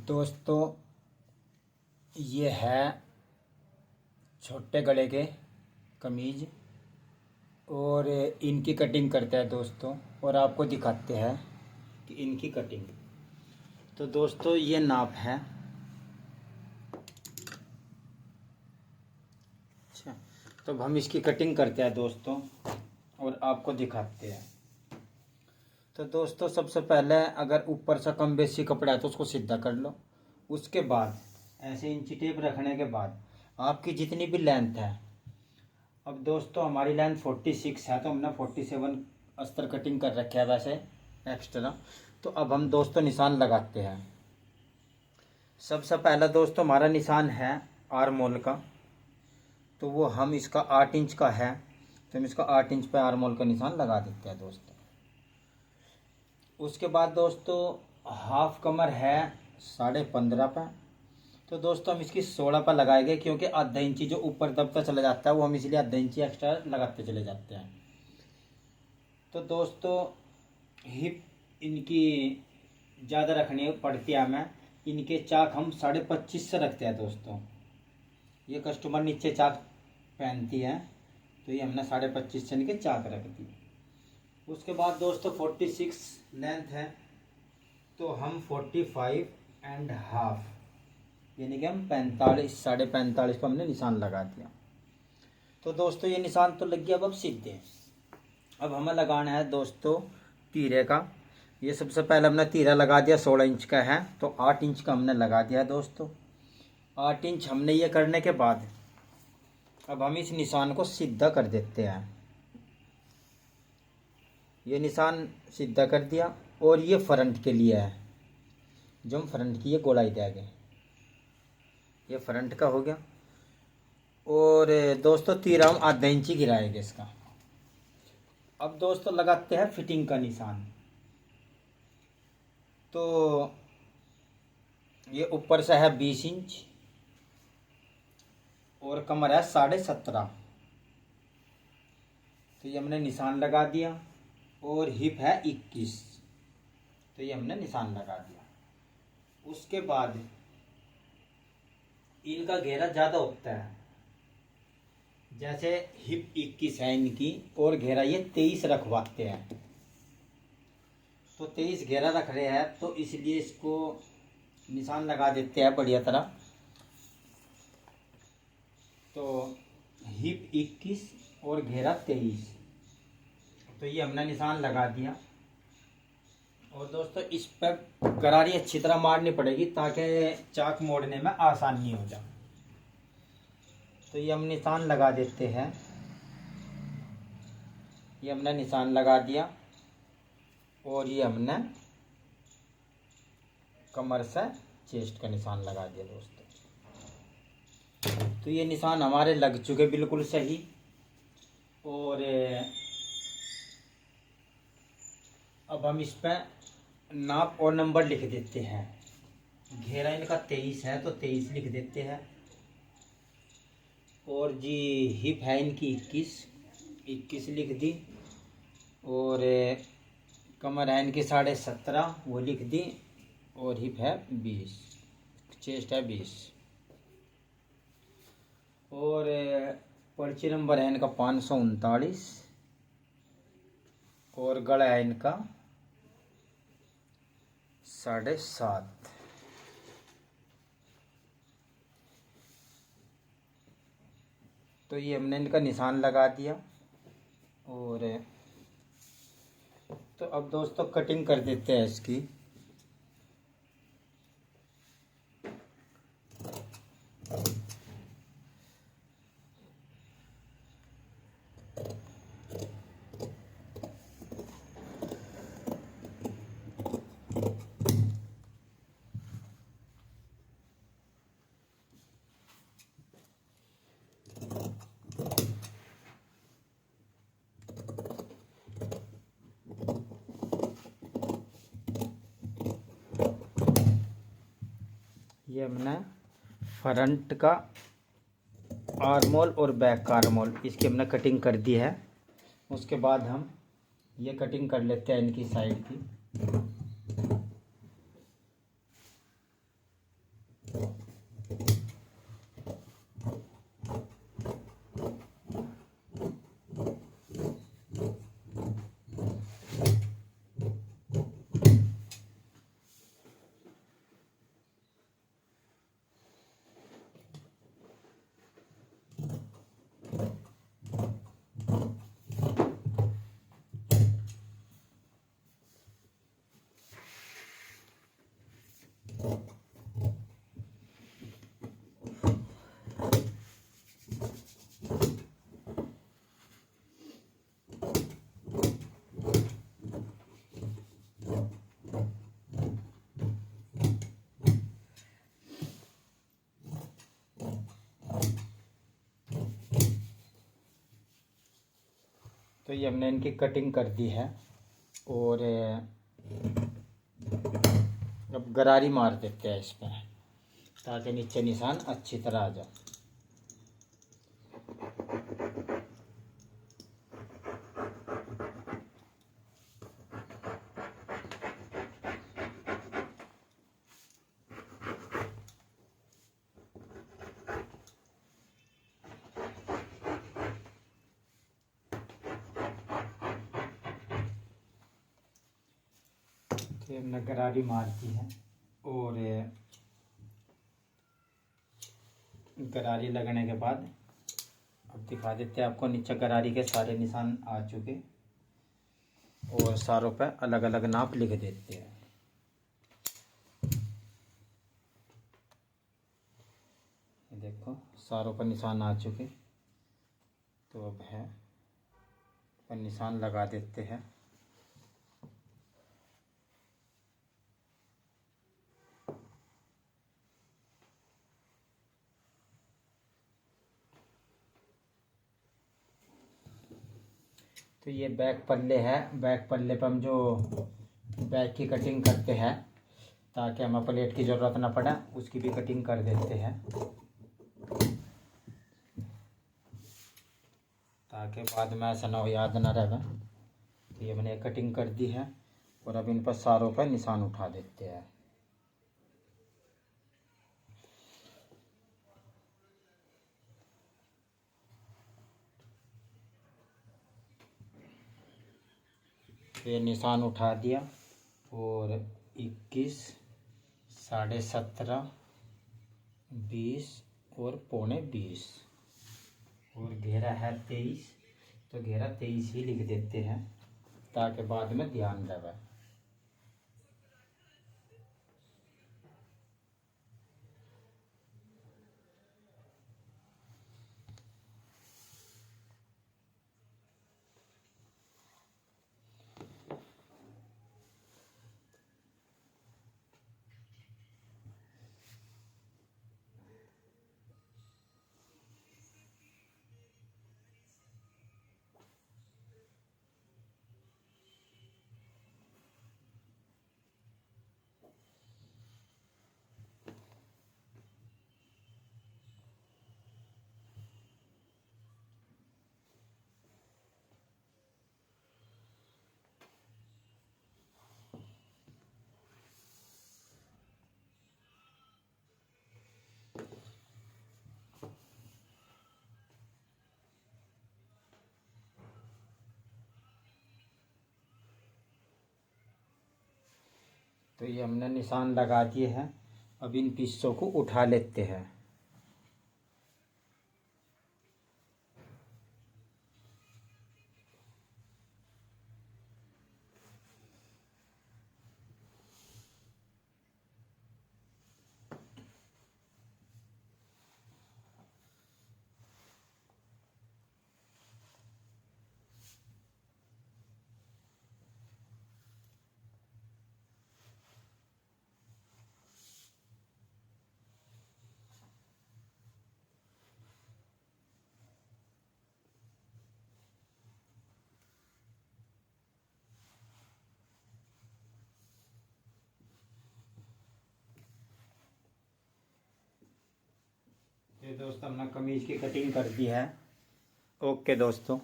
दोस्तों, ये है छोटे गले के कमीज और इनकी कटिंग करते हैं दोस्तों। और आपको दिखाते हैं कि इनकी कटिंग। तो दोस्तों, ये नाप है। अच्छा, तो अब हम इसकी कटिंग करते हैं दोस्तों और आपको दिखाते हैं। तो दोस्तों, सबसे पहले अगर ऊपर से कम बेसी कपड़ा है तो उसको सीधा कर लो। उसके बाद ऐसे इंची टेप रखने के बाद आपकी जितनी भी लेंथ है, अब दोस्तों हमारी लेंथ 46 है तो हमने 47 अस्तर कटिंग कर रखे है वैसे एक्स्ट्रा। तो अब हम दोस्तों निशान लगाते हैं। सबसे पहला दोस्तों हमारा निशान है आर्म होल का। तो वो हम इसका 8 इंच का है, तो हम इसका 8 इंच पे आर्म होल का निशान लगा देते हैं दोस्तों। उसके बाद दोस्तों हाफ कमर है 15.5 पे। तो दोस्तों हम इसकी 16 पर लगाएंगे, क्योंकि आधा इंची जो ऊपर दबता चला जाता है वो हम इसलिए आधा इंची एक्स्ट्रा लगाते चले जाते हैं। तो दोस्तों हिप इनकी ज़्यादा रखनी पड़ती है हमें। इनके चाक हम 25.5 से रखते हैं दोस्तों। ये कस्टमर नीचे चाक पहनती है तो ये हमने 25.5 से इनके चाक रख दी। उसके बाद दोस्तों 46 लेंथ है तो हम 45.5 यानी कि हम 45 पर हमने निशान लगा दिया। तो दोस्तों ये निशान तो लग गया। अब सीधे अब हमें लगाना है दोस्तों तीरे का। ये सबसे पहले हमने तीरा लगा दिया, 16 इंच का है तो 8 इंच का हमने लगा दिया दोस्तों। 8 इंच हमने ये करने के बाद अब हम इस निशान को सीधा कर देते हैं। ये निशान सीधा कर दिया और ये फ्रंट के लिए है, जो हम फ्रंट की ये गोलाई देंगे। ये फ्रंट का हो गया। और दोस्तों तीरा हम आधा इंची गिराएंगे इसका। अब दोस्तों लगाते हैं फिटिंग का निशान। तो ये ऊपर से है 20 इंच और कमर है 17.5। तो ये हमने निशान लगा दिया। और हिप है 21, तो ये हमने निशान लगा दिया। उसके बाद इनका घेरा ज़्यादा होता है, जैसे हिप 21 है इनकी और घेरा ये 23 रखवाते हैं। तो 23 घेरा रख रहे हैं तो इसलिए इसको निशान लगा देते हैं बढ़िया तरह। तो हिप 21 और घेरा 23, तो ये हमने निशान लगा दिया। और दोस्तों इस पर गरारी अच्छी तरह मारनी पड़ेगी ताकि चाक मोड़ने में आसानी हो जाए। तो ये हम निशान लगा देते हैं। ये हमने निशान लगा दिया और ये हमने कमर से चेस्ट का निशान लगा दिया दोस्तों। तो ये निशान हमारे लग चुके बिल्कुल सही। और अब हम इस पर नाप और नंबर लिख देते हैं। घेरा इनका 23 है तो 23 लिख देते हैं। और जी हिप है इनकी 21 लिख दी। और कमर है इनकी 17.5 वो लिख दी। और हिप है 20, चेस्ट है 20। और पर्ची नंबर है इनका 539। और गला है इनका 7.5। तो ये हमने इनका निशान लगा दिया। और तो अब दोस्तों कटिंग कर देते हैं इसकी। ये हमने फ्रंट का आर्म होल और बैक का आर्म होल इसकी हमने कटिंग कर दी है। उसके बाद हम ये कटिंग कर लेते हैं इनकी साइड की। तो ये हमने इनकी कटिंग कर दी है और अब गरारी मार देते हैं इस पर ताकि नीचे निशान अच्छी तरह आ जाए। तो हमने गरारी मार दी है और गरारी लगने के बाद अब दिखा देते हैं आपको। नीचे गरारी के सारे निशान आ चुके और सारों पे अलग अलग नाप लिख देते हैं। देखो सारों पर निशान आ चुके, तो अब है पर निशान लगा देते हैं। तो ये बैक पल्ले है, बैक पल्ले पर हम जो बैक की कटिंग करते हैं ताकि हमें प्लेट की ज़रूरत ना पड़े, उसकी भी कटिंग कर देते हैं ताकि बाद में ऐसा ना हो, याद ना रहे। तो ये मैंने कटिंग कर दी है और अब इन पर सारों पर निशान उठा देते हैं। ये निशान उठा दिया और 21, 17.5, 20 और 20.25 और घेरा है 23, तो घेरा 23 ही लिख देते हैं ताकि बाद में ध्यान रहे। तो ये हमने निशान लगा दिए हैं, अब इन पीसों को उठा लेते हैं। ये दोस्तों हमने कमीज की कटिंग कर दी है। ओके दोस्तों।